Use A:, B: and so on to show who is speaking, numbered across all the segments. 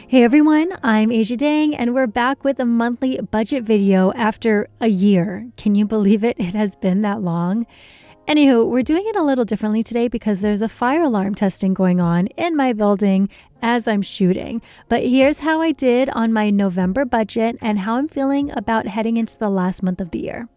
A: Hey everyone, I'm Asia Dang and we're back with a monthly budget video after a year. Can you believe it? It has been that long. Anywho, we're doing it a little differently today because there's a fire alarm testing going on in my building as I'm shooting. But here's how I did on my November budget and how I'm feeling about heading into the last month of the year.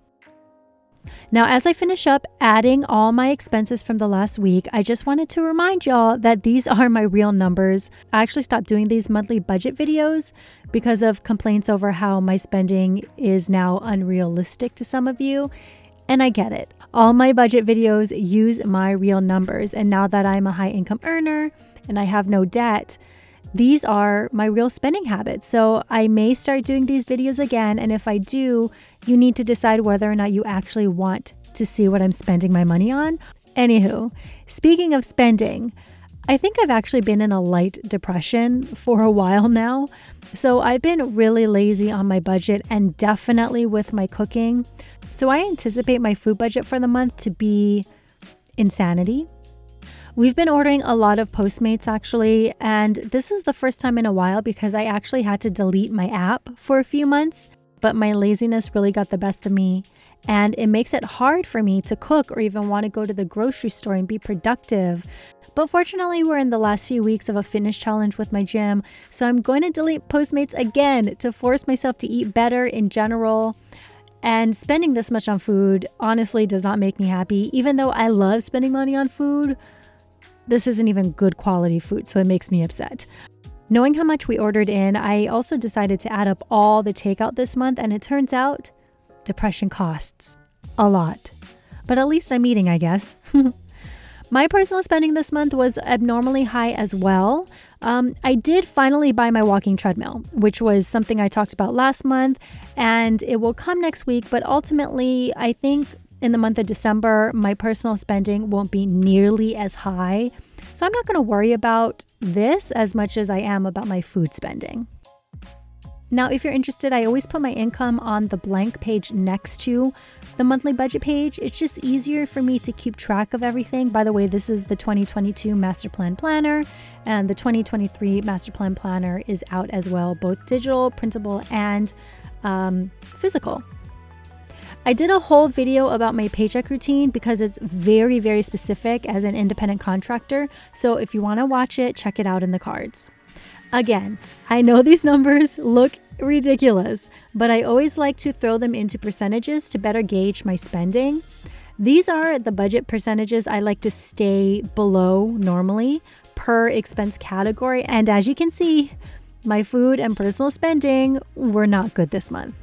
A: Now, as I finish up adding all my expenses from the last week, I just wanted to remind y'all that these are my real numbers. I actually stopped doing these monthly budget videos because of complaints over how my spending is now unrealistic to some of you. And I get it. All my budget videos use my real numbers. And now that I'm a high income earner and I have no debt, these are my real spending habits. So I may start doing these videos again. And if I do, you need to decide whether or not you actually want to see what I'm spending my money on. Anywho, speaking of spending, I think I've actually been in a light depression for a while now. So I've been really lazy on my budget and definitely with my cooking. So I anticipate my food budget for the month to be insanity. We've been ordering a lot of Postmates actually, and this is the first time in a while because I actually had to delete my app for a few months, but my laziness really got the best of me, and it makes it hard for me to cook or even want to go to the grocery store and be productive. But fortunately, we're in the last few weeks of a fitness challenge with my gym, so I'm going to delete Postmates again to force myself to eat better in general. And spending this much on food honestly does not make me happy, even though I love spending money on food. This isn't even good quality food, so it makes me upset. Knowing how much we ordered in, I also decided to add up all the takeout this month, and it turns out depression costs a lot. But at least I'm eating, I guess. My personal spending this month was abnormally high as well. I did finally buy my walking treadmill, which was something I talked about last month, and it will come next week. But ultimately, I think in the month of December, my personal spending won't be nearly as high. So I'm not going to worry about this as much as I am about my food spending. Now, if you're interested, I always put my income on the blank page next to the monthly budget page. It's just easier for me to keep track of everything. By the way, this is the 2022 Master Plan Planner, and the 2023 Master Plan Planner is out as well, both digital, printable, and physical. I did a whole video about my paycheck routine because it's very, very specific as an independent contractor. So if you want to watch it, check it out in the cards. Again, I know these numbers look ridiculous, but I always like to throw them into percentages to better gauge my spending. These are the budget percentages I like to stay below normally per expense category. And as you can see, my food and personal spending were not good this month.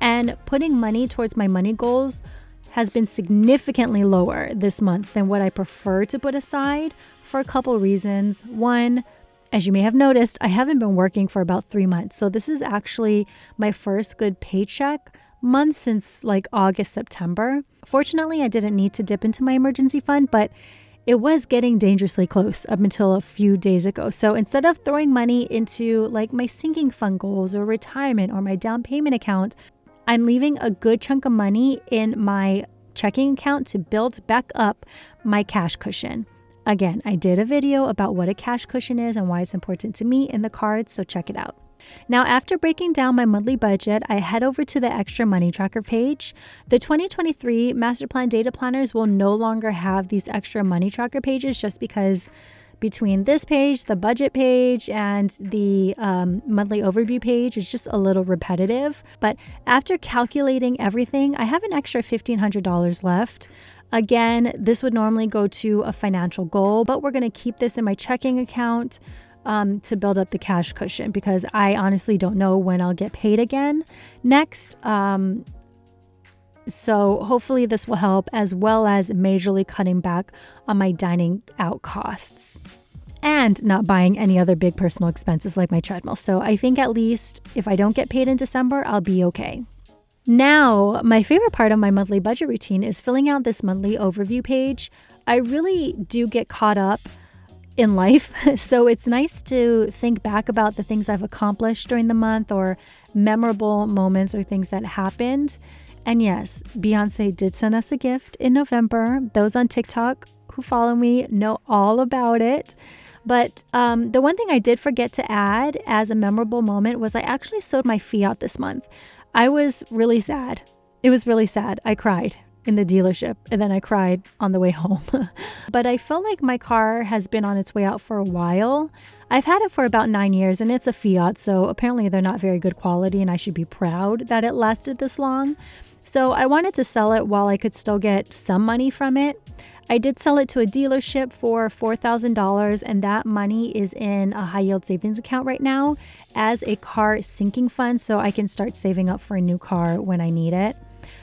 A: And putting money towards my money goals has been significantly lower this month than what I prefer to put aside for a couple reasons. One, as you may have noticed, I haven't been working for about 3 months. So this is actually my first good paycheck month since like August, September. Fortunately, I didn't need to dip into my emergency fund, but it was getting dangerously close up until a few days ago. So instead of throwing money into like my sinking fund goals or retirement or my down payment account, I'm leaving a good chunk of money in my checking account to build back up my cash cushion. Again, I did a video about what a cash cushion is and why it's important to me in the cards, so check it out. Now, after breaking down my monthly budget, I head over to the extra money tracker page. The 2023 Master Plan Data Planners will no longer have these extra money tracker pages just because between this page, the budget page, and the monthly overview page, it's just a little repetitive. But after calculating everything, I have an extra $1,500 left. Again, this would normally go to a financial goal, but we're going to keep this in my checking account to build up the cash cushion because I honestly don't know when I'll get paid again next. So hopefully this will help, as well as majorly cutting back on my dining out costs and not buying any other big personal expenses like my treadmill. So I think at least if I don't get paid in December, I'll be okay. Now, my favorite part of my monthly budget routine is filling out this monthly overview page. I really do get caught up in life, so it's nice to think back about the things I've accomplished during the month or memorable moments or things that happened. And yes, Beyonce did send us a gift in November. Those on TikTok who follow me know all about it. But the one thing I did forget to add as a memorable moment was I actually sold my Fiat this month. I was really sad. It was really sad. I cried in the dealership and then I cried on the way home. But I feel like my car has been on its way out for a while. I've had it for about 9 years and it's a Fiat, so apparently they're not very good quality and I should be proud that it lasted this long. So I wanted to sell it while I could still get some money from it. I did sell it to a dealership for $4,000 and that money is in a high yield savings account right now as a car sinking fund so I can start saving up for a new car when I need it.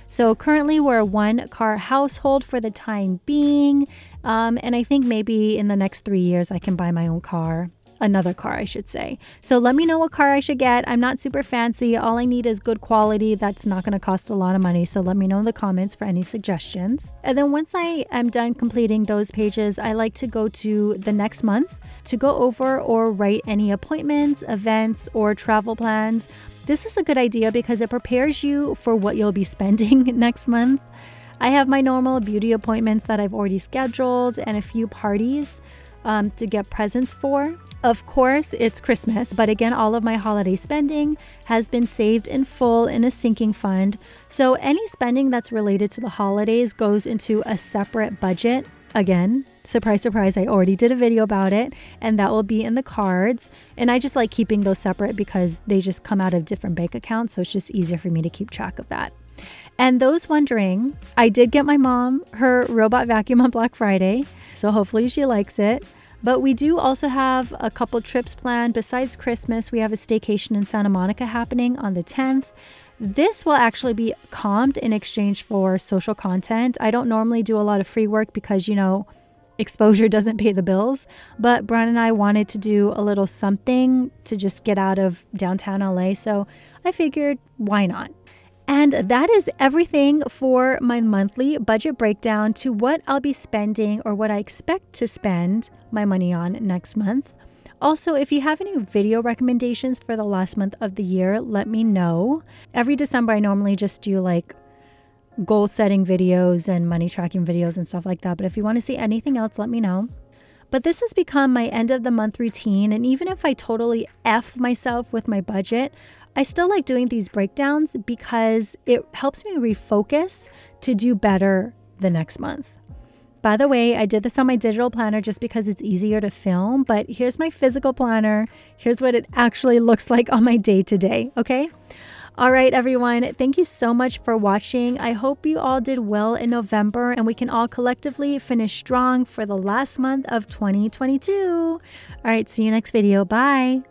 A: So currently we're a 1-car household for the time being. And I think maybe in the next 3 years I can buy my own car. Another car, I should say. So let me know what car I should get. I'm not super fancy. All I need is good quality. That's not going to cost a lot of money. So let me know in the comments for any suggestions. And then once I am done completing those pages, I like to go to the next month to go over or write any appointments, events, or travel plans. This is a good idea because it prepares you for what you'll be spending next month. I have my normal beauty appointments that I've already scheduled and a few parties to get presents for. Of course, it's Christmas, but again, all of my holiday spending has been saved in full in a sinking fund. So any spending that's related to the holidays goes into a separate budget. Again, surprise, surprise, I already did a video about it and that will be in the cards. And I just like keeping those separate because they just come out of different bank accounts. So it's just easier for me to keep track of that. And those wondering, I did get my mom her robot vacuum on Black Friday. So hopefully she likes it. But we do also have a couple trips planned. Besides Christmas, we have a staycation in Santa Monica happening on the 10th. This will actually be comped in exchange for social content. I don't normally do a lot of free work because, exposure doesn't pay the bills. But Brian and I wanted to do a little something to just get out of downtown LA. So I figured, why not? And that is everything for my monthly budget breakdown to what I'll be spending or what I expect to spend my money on next month. Also, if you have any video recommendations for the last month of the year, let me know. Every December, I normally just do like goal setting videos and money tracking videos and stuff like that. But if you want to see anything else, let me know. But this has become my end of the month routine. And even if I totally F myself with my budget, I still like doing these breakdowns because it helps me refocus to do better the next month. By the way, I did this on my digital planner just because it's easier to film, but here's my physical planner. Here's what it actually looks like on my day-to-day, okay? All right, everyone, thank you so much for watching. I hope you all did well in November and we can all collectively finish strong for the last month of 2022. All right, see you next video. Bye.